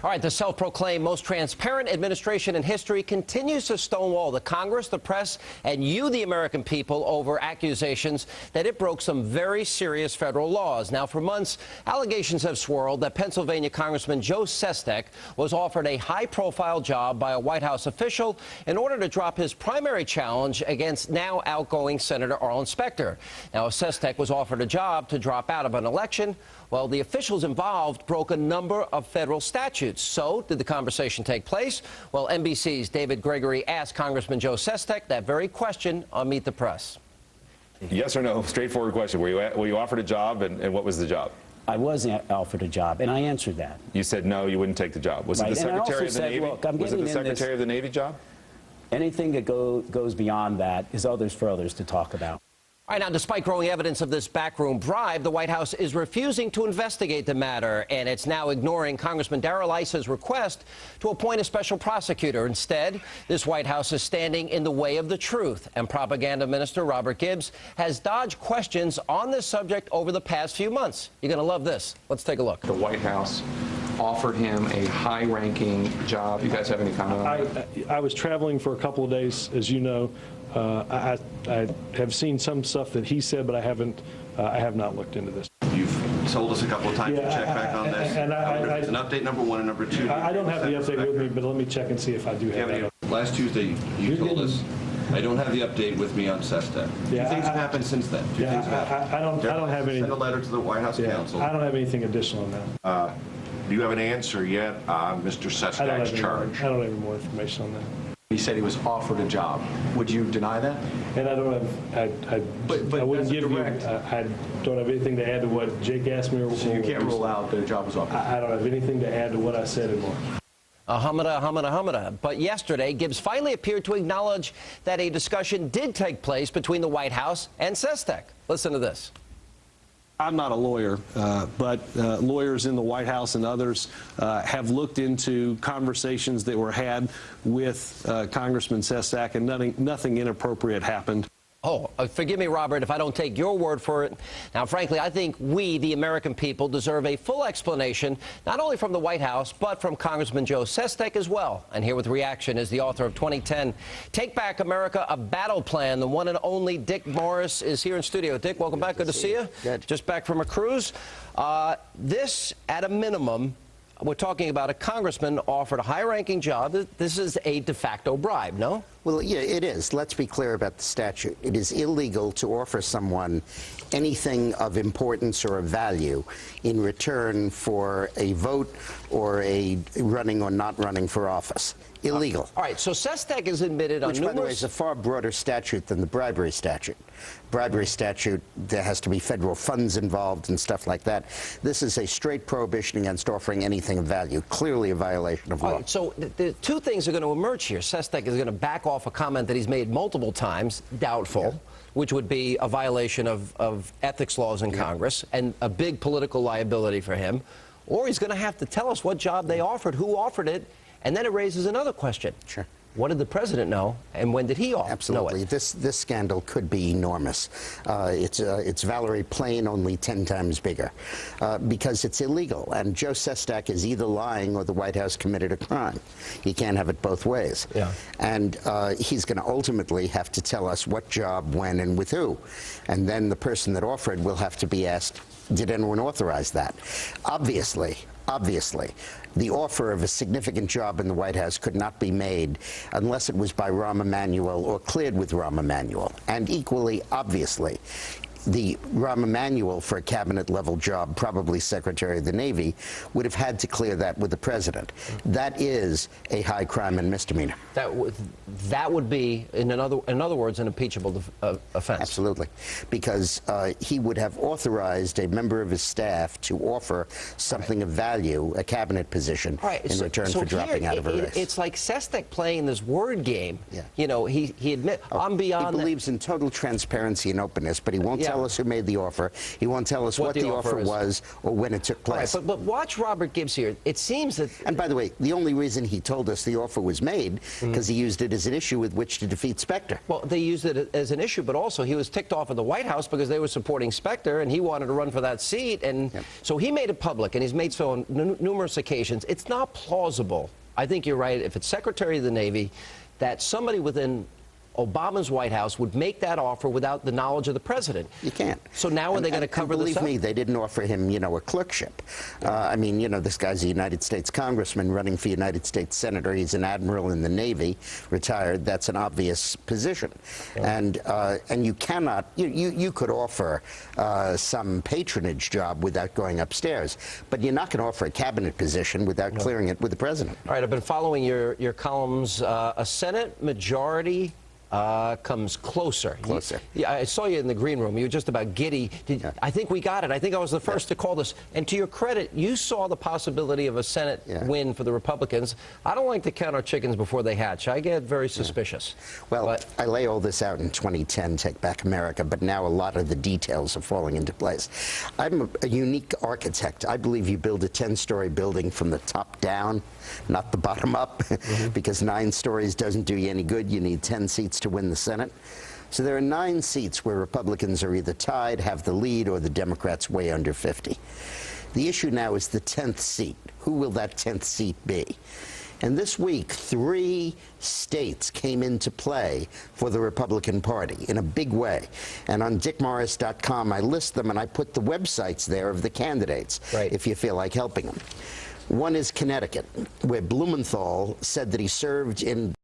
All right, the self-proclaimed most transparent administration in history continues to stonewall the Congress, the press, and you, the American people, over accusations that it broke some very serious federal laws. Now, for months, allegations have swirled that Pennsylvania Congressman Joe Sestak was offered a high-profile job by a White House official in order to drop his primary challenge against now outgoing Senator Arlen Specter. Now, if Sestak was offered a job to drop out of an election, well, the officials involved broke a number of federal statutes. So, did the conversation take place? Well, NBC's David Gregory asked Congressman Joe Sestak that very question on Meet the Press. Yes or no? Straightforward question. Were you offered a job, and what was the job? I was offered a job, and I answered that. You said no, you wouldn't take the job. Was it the Secretary of the Navy? Was it the Secretary of the Navy job? Anything that goes beyond that is for others to talk about. All right, now, despite growing evidence of this backroom bribe, the White House is refusing to investigate the matter, and it's now ignoring Congressman Darrell Iss's request to appoint a special prosecutor. Instead, this White House is standing in the way of the truth, and Propaganda Minister Robert Gibbs has dodged questions on this subject over the past few months. You're going to love this. Let's take a look. The White House offered him a high-ranking job. You guys have any comment on that? I was traveling for a couple of days, as you know. I have seen some stuff that he said, but I have not looked into this. You've told us a couple of times to check back on this. And it's an update number one and number two. I don't have the update with me, but let me check and see if I do have that. Last Tuesday, you told us, I don't have the update with me on Sestak. Yeah, Two things have happened since then. Two things have happened. I don't have any. Send a letter to the White House counsel. I don't have anything additional on that. Do you have an answer yet on Mr. Sestak's charge? I don't have any more information on that. He said he was offered a job. Would you deny that? And I don't have. I wouldn't give you. I don't have anything to add to what Jake asked me. So you can't rule out that a job was offered. I don't have anything to add to what I said and more. Humada. But yesterday, Gibbs finally appeared to acknowledge that a discussion did take place between the White House and Sestak. Listen to this. I'm not a lawyer, but lawyers in the White House and others have looked into conversations that were had with Congressman Sestak, and nothing inappropriate happened. Oh, forgive me, Robert, if I don't take your word for it. Now, frankly, I think we, the American people, deserve a full explanation, not only from the White House, but from Congressman Joe Sestak as well. And here with reaction is the author of 2010, Take Back America, A Battle Plan. The one and only Dick Morris is here in studio. Dick, welcome back. Good to see you. Good. Just back from a cruise. This, at a minimum, we're talking about a congressman offered a high-ranking job. This is a de facto bribe, no? Well, yeah, it is. Let's be clear about the statute. It is illegal to offer someone anything of importance or of value in return for a vote or a running or not running for office. Illegal. All right, so Sestak is admitted on numerous... Which, by the way, is a far broader statute than the bribery statute. Bribery statute, there has to be federal funds involved and stuff like that. This is a straight prohibition against offering anything of value, clearly a violation of law. Right, so the two things are going to emerge here. Sestak is going to back off a comment that he's made multiple times, doubtful, which would be a violation of ethics laws in Congress and a big political liability for him. Or he's going to have to tell us what job they offered, who offered it, and then it raises another question. Sure. What did the president know, and when did he know it? Absolutely. This scandal could be enormous. It's Valerie Plame, only 10 times bigger, because it's illegal. And Joe Sestak is either lying or the White House committed a crime. You can't have it both ways. Yeah. And he's going to ultimately have to tell us what job, when, and with who. And then the person that offered will have to be asked, did anyone authorize that? Obviously, the offer of a significant job in the White House could not be made unless it was by Rahm Emanuel or cleared with Rahm Emanuel. And equally, obviously, the Rahm Emanuel for a cabinet-level job, probably Secretary of the Navy, would have had to clear that with the president. That is a high crime and misdemeanor. That would be, in other words, an impeachable offense. Absolutely, because he would have authorized a member of his staff to offer something of value, a cabinet position, in return for dropping out of a race. It's like Sestak playing this word game. Yeah. You know, he admits, I'm beyond. He believes in total transparency and openness, but he won't tell us who made the offer. He won't tell us what the offer was or when it took place. All right, but watch Robert Gibbs here. It seems that... And by the way, the only reason he told us the offer was made because he used it as an issue with which to defeat Specter. Well, they used it as an issue, but also he was ticked off at the White House because they were supporting Specter, and he wanted to run for that seat. And so he made it public, and he's made so on numerous occasions. It's not plausible. I think you're right. If it's Secretary of the Navy, that somebody within Obama's White House would make that offer without the knowledge of the president. You can't. So now are they going to cover this up? Believe me, they didn't offer him, a clerkship. I mean, this guy's a United States congressman running for United States senator. He's an admiral in the Navy, retired. That's an obvious position. And you cannot, you could offer some patronage job without going upstairs, but you're not going to offer a cabinet position without clearing it with the president. All right, I've been following your columns. A Senate majority comes closer. Yeah, I saw you in the green room. You were just about giddy. I think we got it. I think I was the first to call this. And to your credit, you saw the possibility of a Senate win for the Republicans. I don't like to count our chickens before they hatch. I get very suspicious. Well, I lay all this out in 2010, Take Back America, but now a lot of the details are falling into place. I'm a unique architect. I believe you build a 10-story building from the top down, not the bottom up, because 9 stories doesn't do you any good. You need 10 seats to win the Senate. So there are 9 seats where Republicans are either tied, have the lead, or the Democrats way under 50. The issue now is the 10th seat. Who will that 10th seat be? And this week, 3 states came into play for the Republican Party in a big way. And on dickmorris.com, I list them, and I put the websites there of the candidates, if you feel like helping them. One is Connecticut, where Blumenthal said that he served in